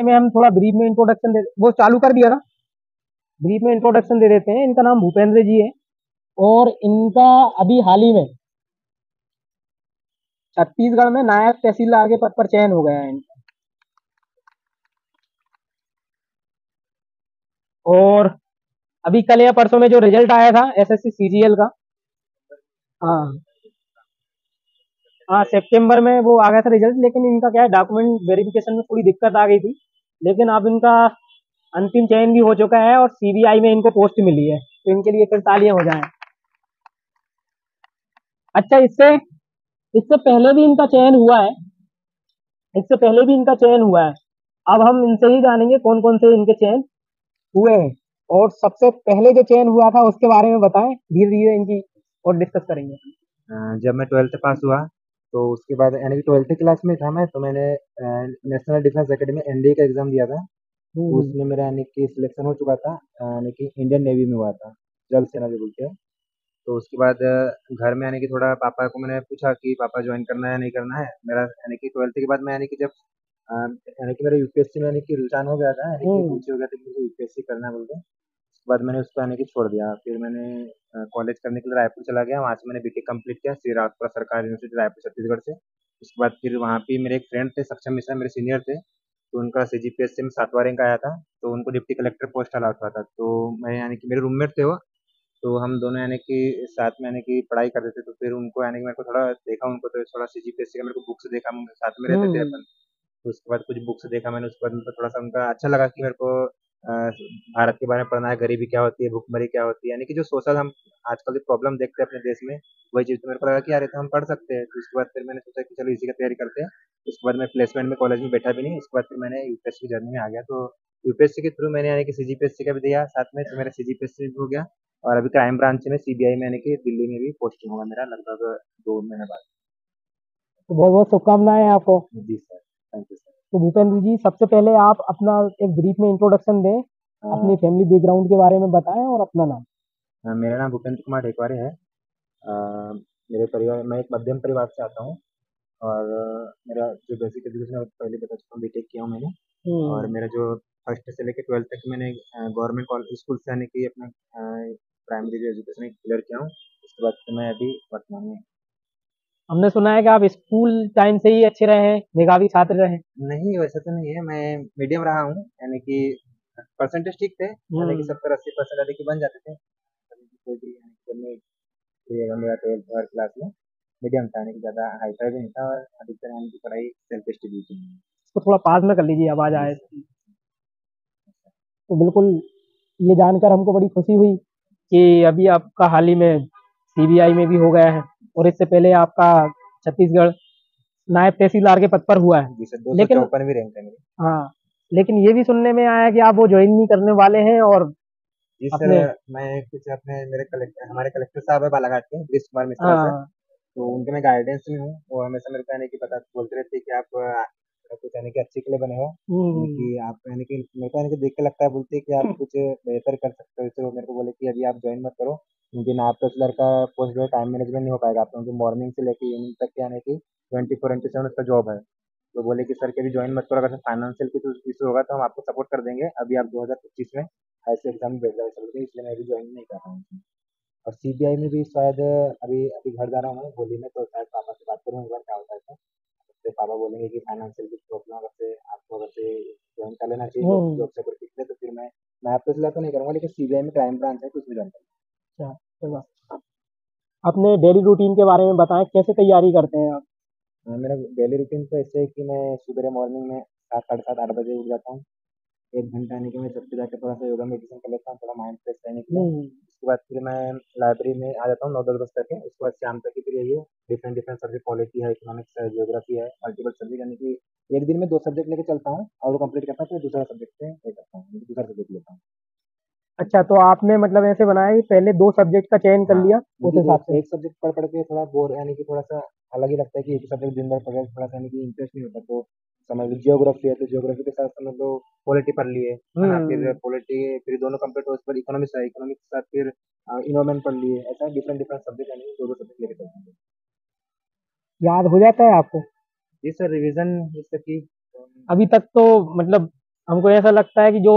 में हम थोड़ा ब्रीफ में इंट्रोडक्शन दे, वो चालू कर दिया ना, ब्रीफ में इंट्रोडक्शन दे देते हैं। इनका नाम भूपेंद्र जी है और इनका अभी हाल ही में छत्तीसगढ़ में नायब तहसीलदार के पद पर चयन हो गया है इनका। और अभी कल या परसों में जो रिजल्ट आया था एसएससी सीजीएल का, हाँ हाँ सितंबर में वो आ गया था रिजल्ट, लेकिन इनका क्या है डॉक्यूमेंट वेरिफिकेशन में थोड़ी दिक्कत आ गई थी, लेकिन अब इनका अंतिम चयन भी हो चुका है और सीबीआई में इनको पोस्ट मिली है, तो इनके लिए फिर तालियां हो जाएं। अच्छा, इससे इससे पहले भी इनका चयन हुआ है, इससे पहले भी इनका चयन हुआ है। अब हम इनसे ही जानेंगे कौन कौन से इनके चयन हुए हैं, और सबसे पहले जो चयन हुआ था उसके बारे में बताएं धीरे धीरे इनकी, और डिस्कस करेंगे। जब मैं 12th पास हुआ तो उसके बाद यानी कि 12th क्लास में था मैं, तो मैंने नेशनल डिफेंस एकेडमी एनडीए का एग्ज़ाम दिया था। तो हम्म। उसमें मेरा यानी कि सिलेक्शन हो चुका था, यानी कि इंडियन नेवी में हुआ था, जल सेना जो बोलते हैं। तो उसके बाद घर में यानी कि थोड़ा पापा को मैंने पूछा कि पापा जॉइन करना है या नहीं करना है। मेरा यानी कि 12th के बाद मैं यानी कि जब यानी कि मेरा यूपीएससी में यानी कि रुझान हो गया था, यानी कि हम्म। रुचि हो गया था कि मुझे यूपीएससी करना है बोल के। उसके बाद मैंने उसको यानी कि छोड़ दिया। फिर मैंने कॉलेज करने के लिए रायपुर चला गया, वहाँ से मैंने बीटेक कंप्लीट किया श्री राजपुरा सरकारी यूनिवर्सिटी रायपुर छत्तीसगढ़ से। उसके बाद फिर वहाँ पे मेरे एक फ्रेंड थे सक्षम मिश्रा, मेरे सीनियर थे, तो उनका सीजीपीएससी में 7वां रैंक आया था, तो उनको डिप्टी कलेक्टर पोस्ट अलॉट हुआ था। तो मैं यानी कि मेरे रूममेट थे वो, तो हम दोनों यानी कि साथ में यानी कि पढ़ाई करते थे। तो फिर उनको यानी कि मेरे को थोड़ा देखा, उनको तो थोड़ा सीजीपीएससी का मेरे को बुक्स देखा, हम साथ में रहते थे हम्म। अपन। तो उसके बाद कुछ बुक्स देखा मैंने, उसके बाद मतलब थोड़ा-सा उनका अच्छा लगा कि मेरे को भारत के बारे में पढ़ना है, गरीबी क्या होती है, भुखमरी क्या होती है, यानी कि जो सोशल हम आजकल जो प्रॉब्लम देखते हैं अपने देश में, वही चीज़ तो मेरे को लगा कि यार ये तो हम पढ़ सकते हैं। तो उसके बाद फिर मैंने सोचा कि चलो इसी की तैयारी करते हैं। उसके बाद मैं प्लेसमेंट में कॉलेज में बैठा भी नहीं, उसके बाद फिर मैंने यूपीएससी की जर्नी में आ गया। तो यूपीएससी के थ्रू मैंने यानी कि सीजीपीएससी का भी दिया साथ में, तो मेरा सीजीपीएससी भी हो गया और अभी क्राइम ब्रांच में सीबीआई में यानी कि दिल्ली में भी पोस्टिंग होगा मेरा लगभग 2 महीने बाद। तो बहुत बहुत शुभकामनाएं आपको। जी सर, थैंक यू सर। तो भूपेंद्र जी, सबसे पहले आप अपना एक ब्रीफ में इंट्रोडक्शन दें, अ, अपनी फैमिली बैकग्राउंड के बारे में बताएं और अपना नाम। मेरा नाम भूपेंद्र कुमार ढेकवारे है। अ, मेरे परिवार मैं एक मध्यम परिवार से आता हूँ और मेरा जो बेसिक एजुकेशन है पहले बता चुका हूँ, बीटेक किया हूँ मैंने। और हम्म। मेरा जो फर्स्ट से लेकर 12th तक मैंने गवर्नमेंट कॉलेज स्कूल से यानी कि अपना प्राइमरी जो एजुकेशन है क्लियर किया हूँ। उसके बाद से मैं अभी वर्तमान में। हमने सुना है कि आप स्कूल टाइम से ही अच्छे रहे हैं, मेधावी छात्र रहे हैं। नहीं, वैसा तो नहीं है, मैं मीडियम रहा हूँ, यानी कि परसेंटेज ठीक थे, यानी कि हम्म। 70-80% यानी कि बन जाते थे। कभी भी कोई भी यानी कि जब मैं ये अगर मेरा 12th हर क्लास में मीडियम था, यानी कि ज़्यादा हाई फाई भी नहीं था और अधिकतर यानी कि पढ़ाई सेल्फ स्टडी थी। इसको थोड़ा पास में कर लीजिए, आवाज जी आए। सर। तो बिल्कुल, ये जानकर हमको बड़ी खुशी हुई कि अभी आपका हाल ही में सीबीआई में भी हो गया है, और इससे पहले आपका छत्तीसगढ़ नायब तहसीलदार के पद पर हुआ है। जी सर, लेकिन 254वीं रैंक है मेरी। हाँ, लेकिन ये भी सुनने में आया कि आप वो ज्वाइन नहीं करने वाले हैं, और जी सर, अपने, मैं कुछ अपने मेरे कलेक्टर हमारे कलेक्टर साहब है बालाघाट के, बृज कुमार मिश्रा सर, हाँ। तो उनके मैं गाइडेंस में हूँ। वो हमेशा मेरे को यानी कि पता बोलते रहते हैं कि आप कुछ यानी कि अच्छे के लिए बने हो, यानी हम्म। कि आप यानी कि मेरे को यानी कि देख के लगता है, बोलते हैं कि आप कुछ बेहतर कर सकते हो। इसलिए वो मेरे को बोले कि अभी आप ज्वाइन मत करो, क्योंकि नायब तहसीलदार का पोस्ट जो है टाइम मैनेजमेंट नहीं हो पाएगा आपका, क्योंकि मॉर्निंग से लेकर इवनिंग तक यानी कि 24/7 उसका जॉब है। तो बोले कि सर के भी ज्वाइन मत करो, अगर फाइनेंशियल कुछ इशू होगा तो हम आपको सपोर्ट कर देंगे, अभी आप 2025 में ऐसे एग्जाम भेज सकते हैं, इसलिए मैं अभी ज्वाइन नहीं कर रहा हूँ। और सीबीआई में भी शायद अभी अभी घर जा रहा हूँ मैं होली में, तो शायद पापा से बात करूँ एक बार क्या होता है। तो पापा बोलेंगे कि फाइनेंशियल कुछ प्रॉब्लम अगर से आपको अगर से ज्वाइन कर लेना चाहिए, जॉब हम्म। जॉब से अगर पिछले, तो फिर मैं आपको इसलिए तो नहीं करूँगा, लेकिन सीबीआई में क्राइम ब्रांच है तो उसमें ज्वाइन करूँगा। अच्छा, चलो, अपने डेली रूटीन के बारे में बताएं, कैसे तैयारी करते हैं आप। मेरा डेली रूटीन तो ऐसे है कि मैं सुबह मॉर्निंग में 7 साढ़े 7 8 बजे उठ जाता हूँ। 1 घंटा यानी कि मैं छत पे जाके थोड़ा सा योगा मेडिटेशन कर लेता हूँ, थोड़ा माइंड फ्रेश रहने के लिए। हम्म। उसके बाद फिर मैं लाइब्रेरी में आ जाता हूँ 9-10 बजे तक के। उसके बाद शाम तक की फिर यही है, डिफरेंट डिफरेंट सब्जेक्ट, पॉलिटी है, इकोनॉमिक्स है, ज्योग्राफी है, मल्टीपल सब्जेक्ट, यानी कि एक दिन में 2 सब्जेक्ट लेके चलता हूँ और वो कंप्लीट करता हूँ, फिर दूसरा सब्जेक्ट से ये करता हूँ, दूसरा सब्जेक्ट लेता हूँ। अच्छा, तो आपने मतलब ऐसे बनाया कि पहले 2 सब्जेक्ट का चयन कर हाँ, लिया उस क्योंकि हिसाब एक से। एक सब्जेक्ट पढ़ के थोड़ा बोर, यानी कि थोड़ा सा अलग ही लगता है कि एक ही सब्जेक्ट दिन भर पढ़ रहे, थोड़ा सा यानी कि इंटरेस्ट नहीं होता। तो समझ लो जियोग्राफी है तो जियोग्राफी के साथ समझ लो पॉलिटी पढ़ लिए, है ना, फिर हम्म। पॉलिटी फिर दोनों कंप्लीट हो, उसके बाद इकोनॉमिक्स है, इकोनॉमिक्स के साथ फिर इन्वायरमेंट पढ़ लिए, ऐसा डिफरेंट डिफरेंट सब्जेक्ट, यानी कि 2-2 सब्जेक्ट लेके चलते हैं। याद हो जाता है आपको? जी सर, रिवीजन जैसे कि अभी तक तो मतलब हमको ऐसा लगता है कि जो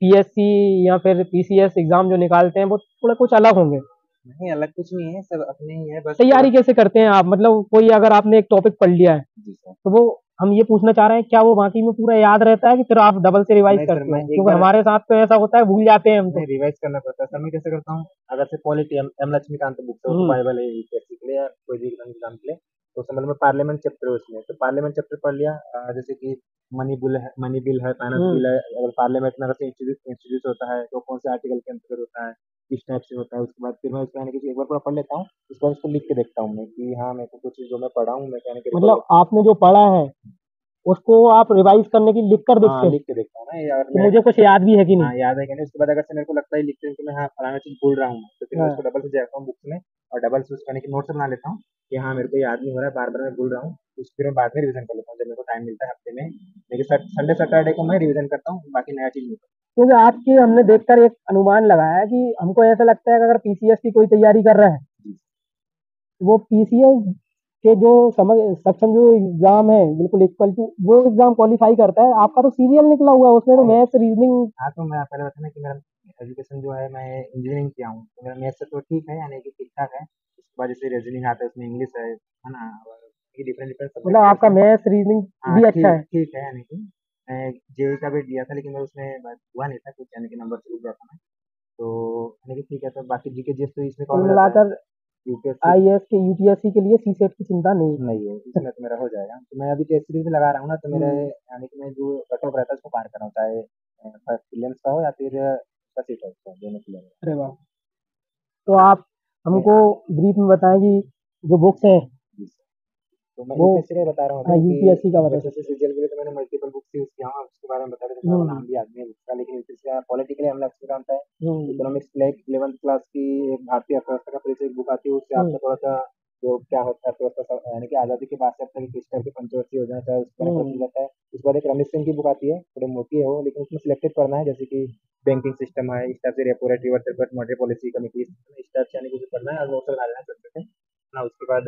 पीएससी या फिर पीसीएस एग्जाम जो निकालते हैं वो थोड़ा कुछ अलग होंगे। नहीं, अलग कुछ नहीं है, सब अपने ही है, बस थोड़ा। तैयारी कैसे करते हैं आप, मतलब कोई अगर आपने एक टॉपिक पढ़ लिया है जी सर। तो वो हम ये पूछना चाह रहे हैं क्या वो बाकी में पूरा याद रहता है कि फिर आप डबल से रिवाइज नहीं सर, करते मैं हो, एक क्योंकि बार हमारे साथ तो ऐसा होता है भूल जाते हैं हम तो। नहीं रिवाइज करना पड़ता है सर। मैं कैसे करता हूँ, अगर से पॉलिटी एम लक्ष्मीकांत बुक है, वो तो हम्म। बाइबल है यूपीएससी के लिए या कोई भी एग्जाम के लिए। तो उसमें मतलब पार्लियामेंट चैप्टर है उसमें, तो पार्लियामेंट चैप्टर पढ़ लिया। जैसे कि मनी बिल है, फाइनेंस हम्म। बिल है, अगर पार्लियामेंट में अगर इंट्रोड्यूस होता है तो कौन से आर्टिकल के अंतर्गत होता है, किस टाइप से होता है, उसके बाद फिर मैं उसका यानी कि एक बार पूरा पढ़ लेता हूँ। उसके बाद उसको लिख के देखता हूँ मैं कि हाँ मेरे को कुछ जो मैं पढ़ा हूँ मैं कहने के रिकॉल। मतलब आपने जो पढ़ा है उसको आप रिवाइज करने की लिख कर हाँ, देखते हैं लिख के देखता हूँ ना, ये अगर कि मेरे। मुझे कुछ याद भी है कि नहीं। हाँ, याद है कि नहीं। उसके बाद अगर से मेरे को लगता है लिखते हैं कि मैं हाँ फलाना चीज़ भूल रहा हूँ, तो फिर मैं उसको हाँ। डबल से जाता हूँ बुक्स में, और डबल से उसको यानी कि नोट्स बना लेता हूँ कि हाँ मेरे को याद नहीं हो रहा है, बार बार मैं भूल रहा हूँ। तो उसको फिर मैं बाद में रिवीजन कर लेता हूँ जब मेरे को टाइम मिलता है हफ्ते में। लेकिन संडे सैटरडे को मैं रिवीजन करता हूँ, बाकी नया चीज़ नहीं करता। क्योंकि आज की हमने देखकर एक अनुमान लगाया है कि हमको ऐसा लगता है कि अगर पीसीएस की कोई तैयारी कर रहा है जी। तो वो पीसीएस के जो समझ सक्षम जो एग्जाम है बिल्कुल इक्वल टू वो एग्जाम क्वालिफाई करता है। आपका तो सीरियल निकला हुआ है उसमें तो नहीं। Maths reasoning. हाँ, तो मैं पहले बताना कि मेरा एजुकेशन जो है, मैं इंजीनियरिंग किया हूँ, तो मेरा मैथ्स से तो ठीक है यानी कि ठीक ठाक है। उसके बाद जैसे रीजनिंग आता है, उसमें इंग्लिश है ना, और डिफरेंट डिफरेंट मतलब सब्जेक्ट है आपका उसमें। मैथ्स रीजनिंग हाँ, भी अच्छा ठीक है। ठीक है यानी कि मैं जेईई का भी दिया था, लेकिन मैं उसमें बस हुआ नहीं था कुछ, यानी कि नंबर से रुक जाता मैं। तो यानी कि ठीक है, तो बाकी जीके जीएस तो इसमें कवर कुल हो जाता है। मिलाकर यूपीएससी आईएएस के यूपीएससी के लिए सीसेट की चिंता नहीं है। नहीं है इसमें, तो मेरा हो जाएगा। तो मैं अभी टेस्ट सीरीज में लगा रहा हूँ ना, तो मेरे हम्म। यानी कि मैं जो कट ऑफ रहता है उसको पार कर रहा हूँ, चाहे फर्स्ट प्रीलिम्स का हो या फिर फर्स्ट टाइप का, दोनों के लिए। अरे वाह। तो आप मैं हमको ब्रीफ में बताएं कि जो बुक्स हैं जी सर। तो मैं वो यूपीएससी का ही बता रहा हूँ अभी कि यूपीएससी का बता एसएससी सीजीएल के लिए तो मैंने मल्टीपल बुक्स यूज किया हूँ, उसके बारे में बता रहे थे, मेरे को हम्म। नाम भी याद नहीं है बुक्स का। लेकिन यूपीएससी का पॉलिटिकल एम लक्ष्मीकांत है। हम्म। इकोनॉमिक्स के लिए 11th क्लास की एक भारतीय अर्थव्यवस्था का परिचय एक बुक आती है, उससे हम्म। आपको थोड़ा सा जो क्या होता है अर्थव्यवस्था यानी कि आज़ादी के बाद से अब तक किस टाइप की पंचवर्षीय योजना है उसके बारे में पता चल हम्म। जाता है। उसके बाद एक रमेश सिंह की बुक आती है, थोड़ी मोटी है वो, लेकिन उसमें सिलेक्टेड पढ़ना है, जैसे कि बैंकिंग सिस्टम है, इस टाइप से repo rate, reverse repo rate, monetary policy committee, इस टाइप से यानी कुछ पढ़ना है और नोट्स बना लेना है छोटे छोटे ना। उसके बाद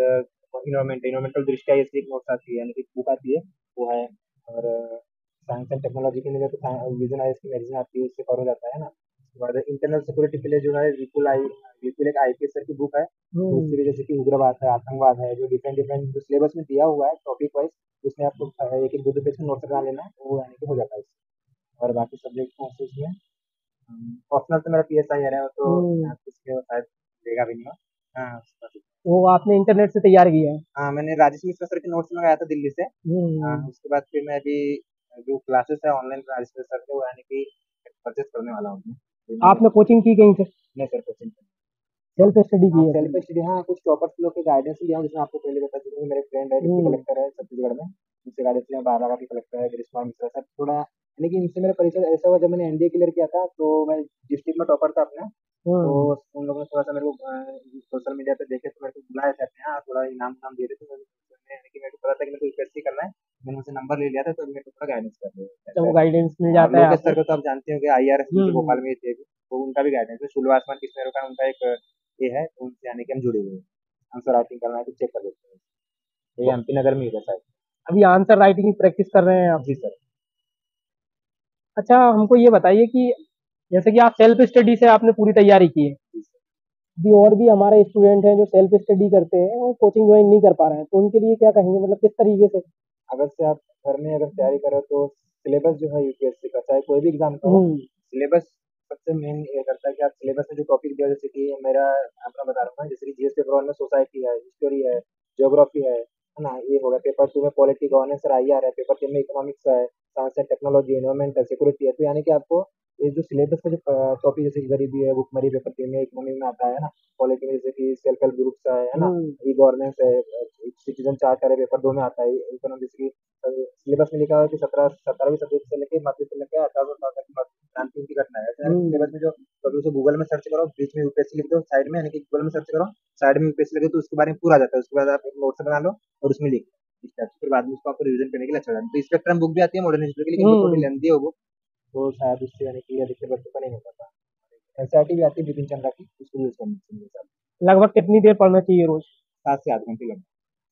इन्वायरमेंटल दृष्टिया ऐसी एक नोट्स आती है यानी कि बुक आती है, वो है। और साइंस एंड टेक्नोलॉजी के लिए तो विजन आईएएस की मैगजीन आती है, उससे कवर हो जाता है ना। उसके बाद इंटरनल सिक्योरिटी के लिए जो है विपुल एक आईपीएस सर की बुक है। तो उससे हम्म। भी जैसे कि उग्रवाद है, आतंकवाद है, जो डिफरेंट डिफरेंट जो सिलेबस में दिया हुआ है टॉपिक वाइज, उसमें आपको एक एक दो दो पेज का नोट्स बना लेना है, तो वो यानी कि हो जाता है उससे। और बाकी सब्जेक्ट कौन से उसमें ऑप्शनल तो मेरा पीएसआई है, वो तो हम्म। उसके शायद देगा भी नहीं हो। हाँ, वो आपने इंटरनेट से तैयार किया है। हाँ, मैंने राजेश मिश्रा सर के नोट्स मंगाया था दिल्ली से। हम्म। उसके बाद फिर मैं अभी जो क्लासेस है ऑनलाइन राजेश मिश्रा सर के, वो यानी कि परचेस करने वाला हूँ फिर मैं। आपने कोचिंग की कहीं से, नहीं सर, कोचिंग। सेल्फ स्टडी हाँ, की है। सेल्फ स्टडी, हाँ कुछ टॉपर्स लोग के गाइडेंस लिया हूँ, जिसमें आपको पहले बता चुका हूँ, मेरे फ्रेंड है डिप्टी हम्म। कलेक्टर है छत्तीसगढ़ में, उनसे गाइडेंस लिया। बारह की कलेक्टर है ग्रीष्मा मिश्रा सर, थोड़ा यानी कि इनसे मेरा परिचय ऐसा हुआ जब मैंने एनडीए क्लियर किया था, तो मैं डिस्ट्रिक्ट में टॉपर था अपना। तो हम्म। उन लोगों ने थोड़ा सा मेरे को सोशल मीडिया पे देखे, तो मेरे को बुलाया था अपने यहाँ, थोड़ा इनाम उनाम दे रहे थे। यानी कि मेरे को पता था कि मेरे को यूपीएससी करना है, मैंने उनसे नंबर ले लिया था, तो मेरे को थोड़ा गाइडेंस कर रहे तो वो हैं। गाइडेंस मिल और जाता है लोकेश आपको। सर को तो आप जानते हो कि आईआरएस के हम्म। भोपाल में ही थे अभी, तो उनका भी गाइडेंस है। शुल्वा आसमान किसने रोका, उनका एक ये है, तो उनसे यानी कि हम जुड़े हुए हैं। आंसर राइटिंग करना है तो चेक कर लेते हैं, ये तो एमपी नगर में ही रहता है। अभी आंसर राइटिंग की प्रैक्टिस कर रहे हैं आप। जी सर। अच्छा हमको ये बताइए कि जैसे कि आप सेल्फ स्टडी से आपने पूरी तैयारी की है, जी सर। अभी और भी हमारे स्टूडेंट हैं जो सेल्फ स्टडी करते हैं वो कोचिंग ज्वाइन नहीं कर पा रहे हैं, तो उनके लिए क्या कहेंगे, मतलब किस तरीके से। अगर से आप घर में अगर तैयारी करो तो सिलेबस जो है यूपीएससी का, चाहे कोई भी एग्जाम का हो, हम्म। सिलेबस सबसे मेन ये करता है कि आप सिलेबस में जो टॉपिक दिया, जैसे कि मेरा अपना बता रहा हूँ, जैसे कि जीएस पेपर वन में सोसाइटी है, हिस्टोरी है, ज्योग्राफी है ना, ये हो गया। पेपर टू में पॉलिटी गवर्नेंस और आईआर है, पेपर तीन में इकोनॉमिक्स है, साइंस एंड टेक्नोलॉजी, एनवायरमेंट है, सिक्योरिटी है। तो यानी कि आपको ये जो सिलेबस का जो टॉपिक, जैसे कि गरीबी है, भुखमरी पेपर तीन में, इकोनॉमी में आता है ना, पॉलिटी में जैसे कि सेल्फ हेल्प ग्रुप्स है ना, हम्म। ई गवर्नेंस है, सिटीजन चार्टर है, पेपर दो में आता है। इकोनॉमी जैसे कि सिलेबस में लिखा हुआ है कि 17वीं सदी से लेकर मध्य से लेकर 1800 तक की क्रांति की घटना है, यानी कि हम्म। सिलेबस में जो कभी उसे गूगल में सर्च करो, बीच में यूपीएससी लिख दो, साइड में यानी कि गूगल में सर्च करो, साइड में यूपीएससी लिखो, तो उसके बारे में पूरा आ जाता है। उसके बाद आप एक नोट्स बना लो और उसमें लिख लो इस टाइप से, फिर बाद में उसको आपको रिवीजन करने के लिए अच्छा जाता है। तो स्पेक्ट्रम बुक भी आती है मॉडर्न हिस्ट्री की, लेकिन वो थोड़ी हम्म। लेंथी है वो बुक, तो शायद उससे यानी कि अधिकतर बच्चों का नहीं हो पाता। एनसीईआरटी भी आती है बिपिन चंद्रा की, उसको यूज करना चाहिए मेरे हिसाब लगभग कितनी देर पढ़ना चाहिए रोज। से। 7 से 8 घंटे लगभग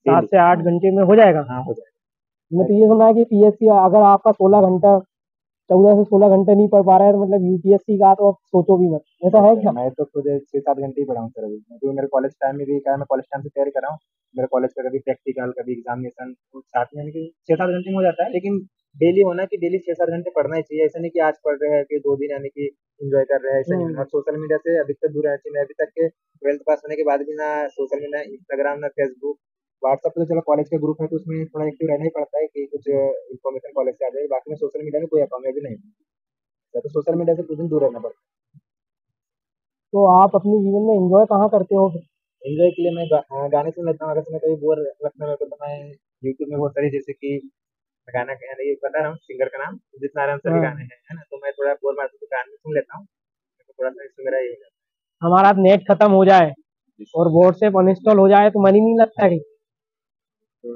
7 डेली। से 8 घंटे में हो जाएगा। हाँ, हो जाएगा। मैं तो ये सुना है कि पीएससी अगर आपका 16 घंटा 14 से 16 घंटे नहीं पढ़ पा रहा है, तो मतलब यूपीएससी का तो अब सोचो भी मत, ऐसा है क्या? मैं तो खुद 6-7 घंटे ही पढ़ा हूँ सर अभी, क्योंकि मेरे कॉलेज टाइम में भी क्या है, मैं कॉलेज टाइम से तैयारी कर रहा हूँ। मेरे कॉलेज का कभी प्रैक्टिकल कभी एग्जामिनेशन तो साथ में यानी कि 6-7 घंटे में हो जाता है, लेकिन डेली होना कि डेली 6-7 घंटे पढ़ना ही चाहिए। ऐसा नहीं कि आज पढ़ रहे हैं कि 2 दिन यानी कि इंजॉय कर रहे हैं, ऐसा नहीं होना। हम्म। और सोशल मीडिया से अधिकतर दूर रहना चाहिए। मैं अभी तक के 12th पास होने के बाद भी ना सोशल मीडिया, इंस्टाग्राम, ना फेसबुक, व्हाट्सएप पे तो चलो कॉलेज का ग्रुप है तो उसमें थोड़ा एक्टिव रहना ही पड़ता है कि कुछ इन्फॉर्मेशन कॉलेज से आ जाए। बाकी मैं सोशल मीडिया में कोई अकाउंट में भी नहीं हूँ। तो सोशल मीडिया से कुछ दिन दूर रहना पड़ता तो आप अपने जीवन में एंजॉय कहाँ करते हो फिर? है। एंजॉय के लिए मैं गाने सुन लेता हूँ। अगर मैं कभी बोर लगता है मेरे को तो मैं यूट्यूब में बहुत सारी, जैसे कि गाना ये बता रहा हूँ सिंगर का नाम, उदित नारायण सर के गाने हाँ। हैं, है ना, तो मैं थोड़ा बोर मारता हूँ तो गाने सुन लेता हूँ। तो थोड़ा सा इससे मेरा ये हो हमारा नेट खत्म हो जाए और जाता व्हाट्सएप अनइंस्टॉल हो जाए तो मन ही नहीं लगता कि है।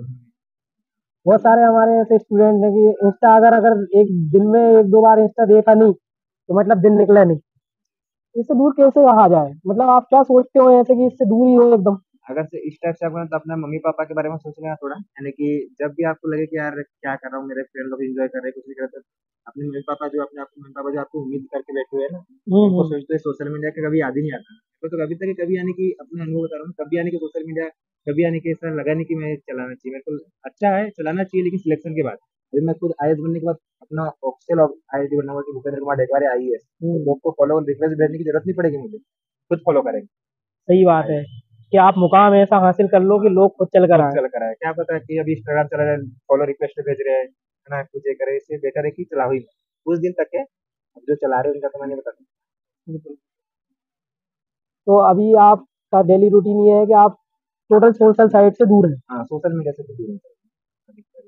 बहुत सारे हमारे ऐसे स्टूडेंट हैं कि इंस्टा अगर अगर एक दिन में एक दो बार इंस्टा देखा नहीं तो मतलब दिन निकला नहीं। इससे दूर कैसे रहा जाए, मतलब आप क्या सोचते हो ऐसे कि इससे दूर ही हो एकदम? अगर से इस टाइप से आपको तो अपने मम्मी पापा के बारे में सोच लेना थोड़ा, यानी कि जब भी आपको लगे कि यार क्या कर रहा हूँ, मेरे फ्रेंड लोग एंजॉय कर रहे हैं, कुछ नहीं कर रहे, तो अपने मम्मी पापा जो अपने आपके मम्मी पापा जो आपको उम्मीद करके बैठे हुए हैं ना, उनको हम्म। सोचते सोशल मीडिया का कभी याद ही नहीं आता। तो कभी तक कभी यानी कि अपने अनुभव बता रहा हूँ, कभी यानी कि सोशल मीडिया कभी यानी कि ऐसा लगा नहीं कि मैं चलाना चाहिए। मेरे को अच्छा है चलाना चाहिए, लेकिन सिलेक्शन के बाद। अभी मैं खुद आईएएस बनने के बाद अपना ऑफिशियल आईआईटी बनना हुआ कि भूपेंद्र कुमार ढेकवार आईएएस, तो हम्म। लोग को फॉलो रिक्वेस्ट भेजने की जरूरत नहीं पड़ेगी मुझे, खुद फॉलो करेंगे। सही बात है कि आप मुकाम ऐसा हासिल कर लो कि लोग खुद चल कर खुद आए। चल कर आए, क्या पता कि अभी इंस्टाग्राम चला रहे, फॉलो रिक्वेस्ट भेज रहे हैं, है ना, कुछ ये करे, इससे बेटर है कि चला हुई कुछ दिन तक है। अब जो चला रहे हैं उनका तो मैं नहीं बता सकता। बिल्कुल। तो अभी आपका डेली रूटीन ये है कि आप टोटल सोशल साइट से दूर हैं। हाँ, सोशल मीडिया से तो दूर है अधिकतर।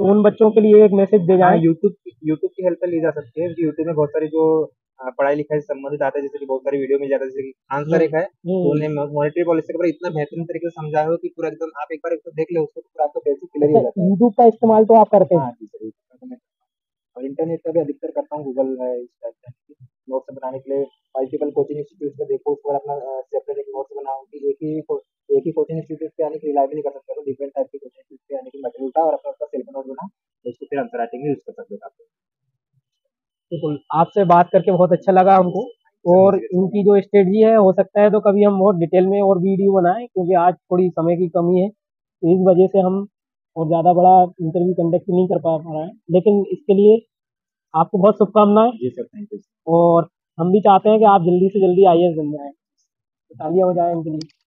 तो उन बच्चों के लिए एक मैसेज दे हाँ, जाएं। यूट्यूब की हेल्प ली जा सकती है, क्योंकि यूट्यूब में बहुत सारी जो पढ़ाई लिखाई से संबंधित आते हैं, जैसे कि बहुत सारी वीडियो मिल जाता है, जैसे कि आंसर एक है, तो हम्म। उन्हें मॉनेटरी पॉलिसी के बारे में इतना बेहतरीन तरीके से समझा हो कि पूरा एकदम आप एक बार इसको देख ले उसको तो पूरा आपका बेसिक क्लियर ही अच्छा, हो जाता है। यूट्यूब का इस्तेमाल तो आप करते हैं? हाँ जी सर, तो मैं और इंटरनेट का भी अधिकतर करता हूँ, गूगल है इस टाइप का नोट्स बनाने के लिए। मल्टीपल कोचिंग इंस्टीट्यूट पे देखो, उसके बाद अपना सेपरेट एक नोट्स बनाओ कि एक ही कोचिंग इंस्टीट्यूट पे आने की रिलाई भी नहीं कर सकते, तो डिफरेंट टाइप के कोचिंग इंस्टीट्यूट पे आने की मटेरियल उठा और अपना उसका सेल्फ नोट बना, तो उसको फिर आंसर राइटिंग में यूज कर सकते हो आप। बिल्कुल, आपसे बात करके बहुत अच्छा लगा जी हमको। सर, सर और मुझे भी अच्छा इनकी जो स्ट्रेटजी है हो सकता है तो कभी हम बहुत डिटेल में और वीडियो बनाएं, क्योंकि आज थोड़ी समय की कमी है, तो इस वजह से हम और ज़्यादा बड़ा इंटरव्यू कंडक्ट नहीं कर पा रहे हैं, लेकिन इसके लिए आपको बहुत शुभकामनाएं। जी सर, थैंक यू। और हम भी चाहते हैं कि आप जल्दी से जल्दी आईएएस बन जाएं, तो तालियां हो जाए इनके लिए।